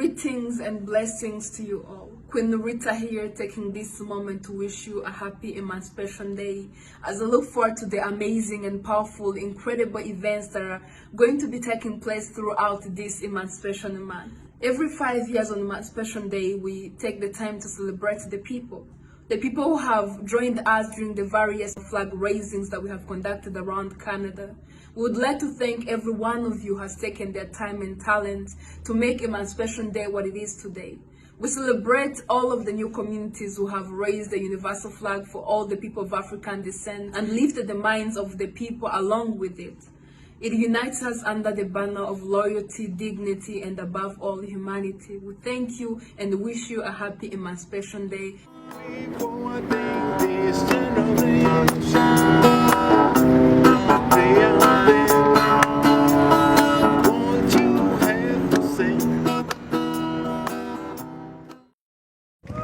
Greetings and blessings to you all. Queen Rita here, taking this moment to wish you a happy Emancipation Day as I look forward to the amazing and powerful, incredible events that are going to be taking place throughout this Emancipation Month. Every 5 years on Emancipation Day, we take the time to celebrate the people who have joined us during the various flag raisings that we have conducted around Canada. We would like to thank every one of you who has taken their time and talent to make Emancipation Day what it is today. We celebrate all of the new communities who have raised the universal flag for all the people of African descent and lifted the minds of the people along with it. It unites us under the banner of loyalty, dignity, and above all, humanity. We thank you and wish you a happy Emancipation Day.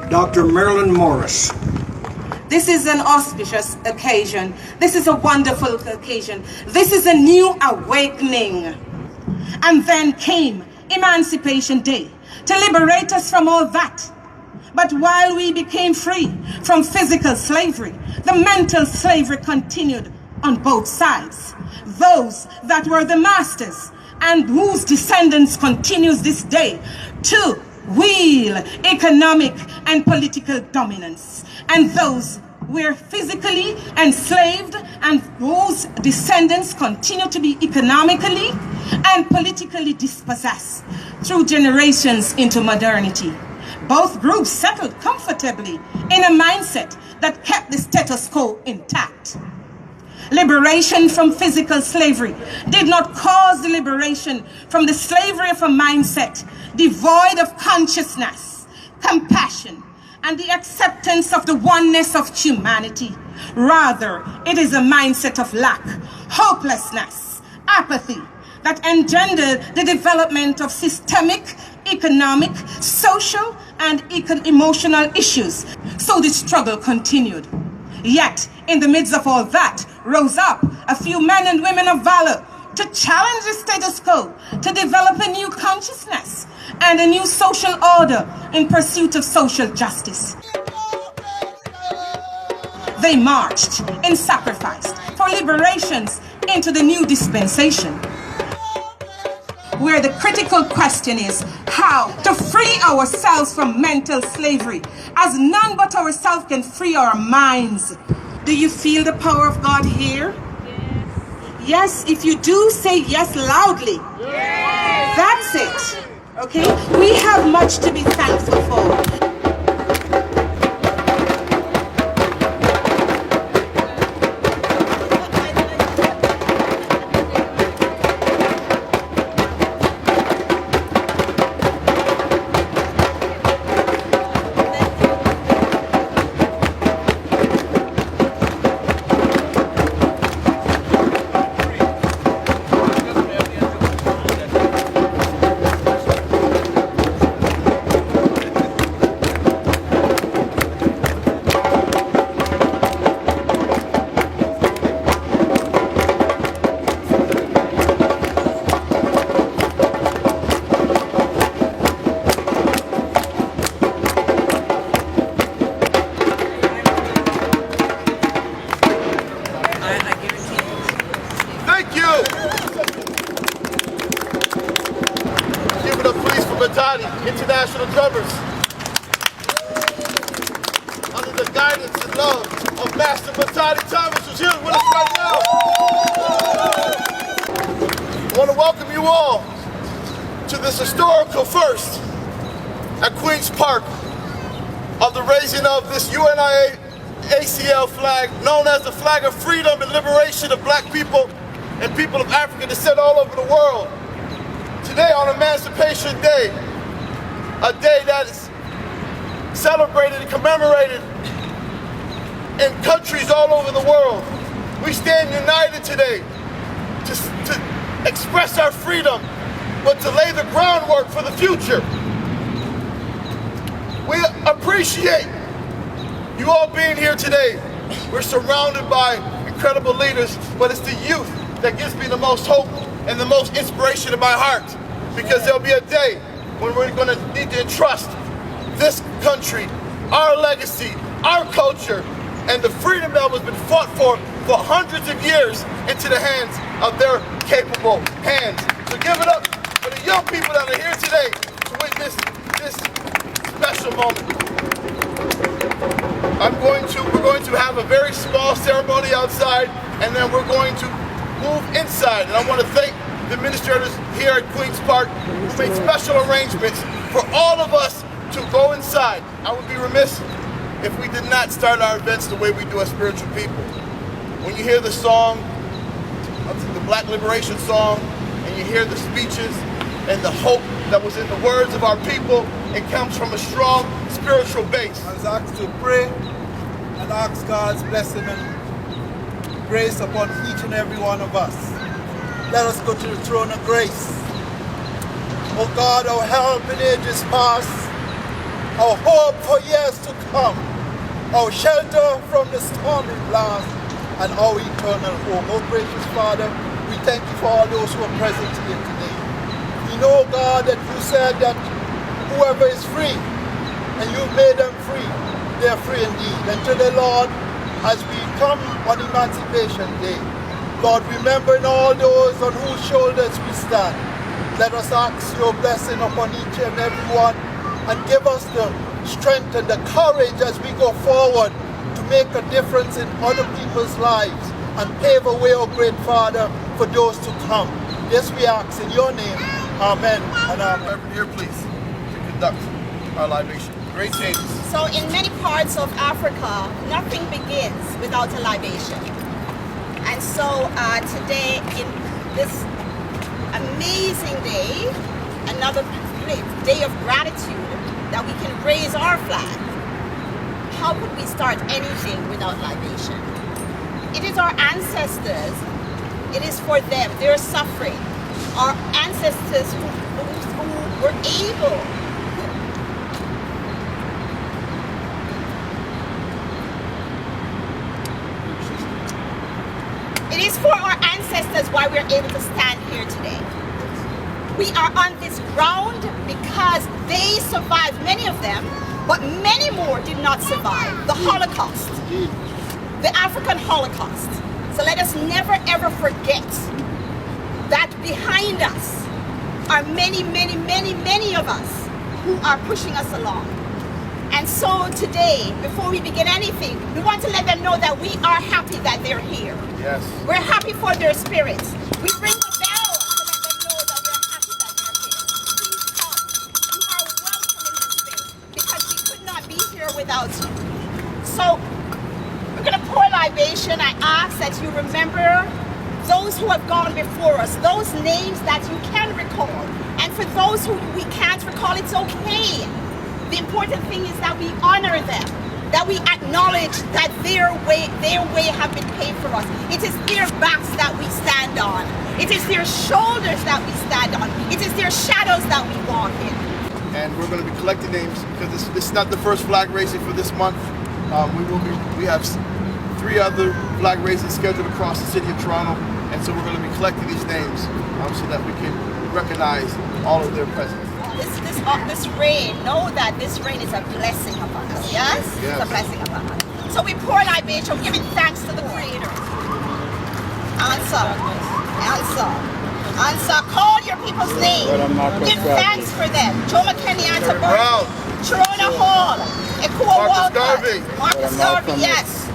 Dr. Marilyn Morris. This is an auspicious occasion. This is a wonderful occasion. This is a new awakening. And then came Emancipation Day to liberate us from all that. But while we became free from physical slavery, the mental slavery continued on both sides. Those that were the masters and whose descendants continues this day to wield economic and political dominance, and those were physically enslaved and whose descendants continue to be economically and politically dispossessed through generations into modernity. Both groups settled comfortably in a mindset that kept the status quo intact. Liberation from physical slavery did not cause the liberation from the slavery of a mindset devoid of consciousness, compassion, and the acceptance of the oneness of humanity. Rather, it is a mindset of lack, hopelessness, apathy that engendered the development of systemic, economic, social, and emotional issues. So the struggle continued. Yet, in the midst of all that, rose up a few men and women of valor to challenge the status quo, to develop a new consciousness and a new social order in pursuit of social justice. They marched in sacrifice for liberations into the new dispensation, where the critical question is how to free ourselves from mental slavery, as none but ourselves can free our minds. Do you feel the power of God here? Yes. Yes, if you do, say yes loudly. Yes. That's it. Okay? We have much to be thankful for. International drummers, under the guidance and love of Master Batati Thomas, who's here with us right now. I want to welcome you all to this historical first at Queen's Park of the raising of this UNIA-ACL flag, known as the flag of freedom and liberation of black people and people of African descent all over the world. Today on Emancipation Day, a day that is celebrated and commemorated in countries all over the world. We stand united today to express our freedom, but to lay the groundwork for the future. We appreciate you all being here today. We're surrounded by incredible leaders, but it's the youth that gives me the most hope and the most inspiration in my heart, because there'll be a day when we're going to need to entrust this country, our legacy, our culture, and the freedom that has been fought for hundreds of years into the hands of their capable hands. So give it up for the young people that are here today to witness this special moment. We're going to have a very small ceremony outside, and then we're going to move inside. And I want to thank the administrators here at Queen's Park who made special arrangements for all of us to go inside. I would be remiss if we did not start our events the way we do as spiritual people. When you hear the song, the Black Liberation song, and you hear the speeches and the hope that was in the words of our people, it comes from a strong spiritual base. I was asked to pray and ask God's blessing and grace upon each and every one of us. Let us go to the throne of grace. Oh God, our help in ages past, our hope for years to come, our shelter from the stormy blast, and our eternal home. Oh gracious Father, we thank you for all those who are present here today. We know, God, that you said that whoever is free, and you've made them free, they are free indeed. And today, Lord, as we come on Emancipation Day, Lord, remembering all those on whose shoulders we stand, let us ask your blessing upon each and every one, and give us the strength and the courage as we go forward to make a difference in other people's lives and pave a way, oh great Father, for those to come. This we ask in your name. Amen and amen. Here, please, to conduct our libation. Great changes. So in many parts of Africa, nothing begins without a libation. And so today, in this amazing day, another day of gratitude, that we can raise our flag. How could we start anything without libation? It is our ancestors. It is for them. They're suffering. Our ancestors who were able. It is for our ancestors why we're able to stand here today. We are on this ground because they survived, many of them, but many more did not survive the Holocaust, the African Holocaust. So let us never ever forget that behind us are many, many, many, many of us who are pushing us along. And so today, before we begin anything, we want to let them know that we are happy that they're here. Yes. We're happy for their spirits. We ring the bell to let them know that we're happy that they're here. Please come. You are welcome in the spirit because we could not be here without you. So we're going to pour libation. I ask that you remember those who have gone before us, those names that you can recall. And for those who we can't recall, it's okay. The important thing is that we honor them, that we acknowledge that their way have been paid for us. It is their backs that we stand on. It is their shoulders that we stand on. It is their shadows that we walk in. And we're going to be collecting names because this is not the first flag raising for this month. We have 3 other flag raisings scheduled across the city of Toronto, and so we're going to be collecting these names so that we can recognize all of their presence. This rain, know that this rain is a blessing upon us, yes? It's a blessing upon us. So we pour libation, giving thanks to the Creator. Answer, call your people's name. Give thanks for them. Jomo Kenyatta Brown, Sharona Hall, Ekua Walker, Marcus Garvey, yes.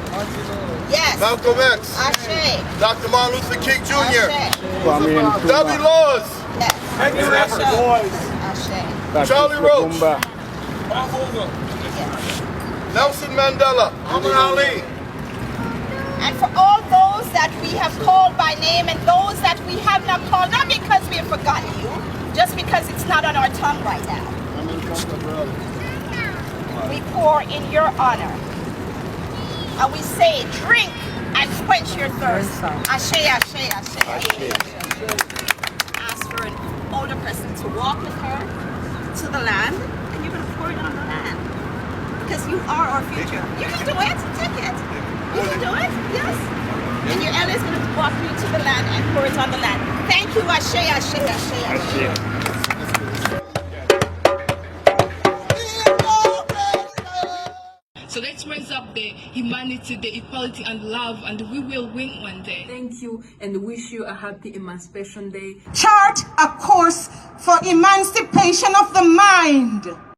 Yes. Malcolm X. Ashe. Dr. Martin Luther King Jr. Ashe. Debbie Laws. Yes. Ashe. Charlie Roach. Nelson Mandela. Muhammad Ali. And for all those that we have called by name and those that we have not called, not because we have forgotten you, just because it's not on our tongue right now. We pour in your honor. And we say, drink and quench your thirst. Ashe, ashe, ashe, ashe. Ask for an older person to walk with her to the land, and you're going to pour it on the land. Because you are our future. You can do it. Take it. You can do it. Yes. And your elder is going to walk you to the land and pour it on the land. Thank you. Ashe, ashe, ashe, ashe. So let's raise up the humanity, the equality and love, and we will win one day. Thank you and wish you a happy Emancipation Day. Chart a course for emancipation of the mind.